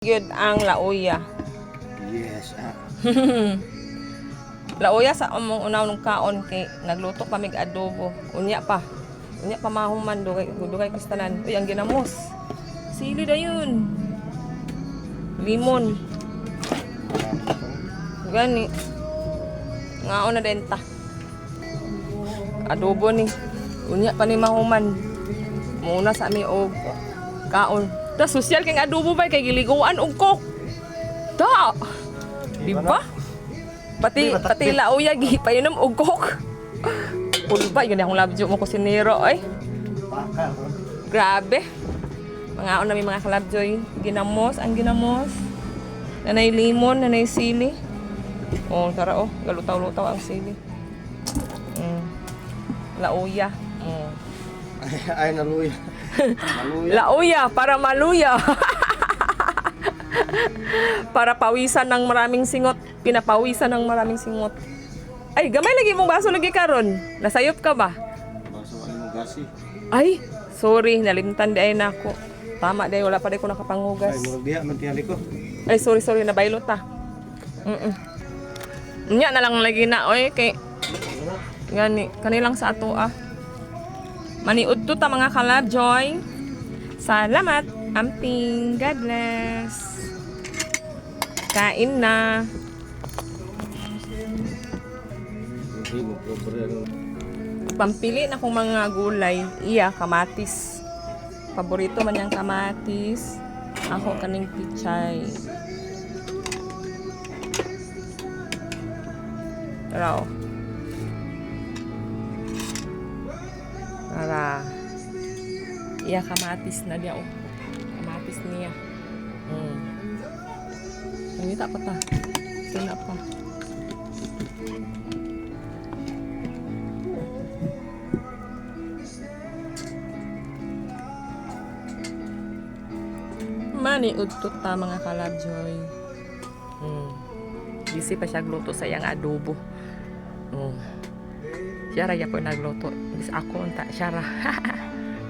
Good ang lauya. Yes. Lauya sa among unaw ng kaon kay nagluto pa mig adobo. Unya pa mahuman dugay kristanan. Uy ang ginamos. Sili dayon. Limon. Gani. Ngaon na denta. Adobo ni. Unya pa ni mahuman. Muna sa mi og kaon. Da social kay adobo ba kay giliguan og coke. Da. Di ba? Pati lauya gi painom og coke. Pulba yun akong labjo mo kusinero ay. Grabe. Mga na may mga kalabjoy. Ginamos, ang ginamos. Nanay limon, nanay sili. Oh, tara oh, galutaw-lutaw ang sili. Lauya. Ay, naluya. Lauya para maluya. Para pawisan ng maraming singot. Pinapawisan ng maraming singot. Ay, gamay lagi mong baso lagi karon. Nasayop ka ba? Baso ang gasi. Ay, sorry, nalimtan di ay nako. Tama day, wala pa day ko nakapangugas. Ay, murag diha man tiyali ko. Ay, sorry, nabaylot ta. Nya na lang lagi na oy kay gani kanilang sa ato ah. Maniud to ta mga kalabjoy. Salamat, amping. God bless. Kain na. Pampili na kong mga gulay. Iya, kamatis. Paborito man yung kamatis. Ako kaning pichay. Tara. Tara. Iya, kamatis na diya. Kamatis niya. Nangita pa ta. Sina pa. Mani udtot ta mga kalabjoy. Busy pa siya gluto sa iyang adobo. Siya ra ko nagluto. Bis ako unta siya ra.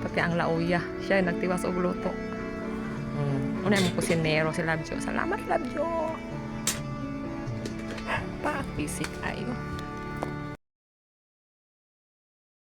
Pati ang lauya, siya nagtiwas og luto. Una mo kusinero si Labjo. Salamat Labjo. Pa, bisik ayo.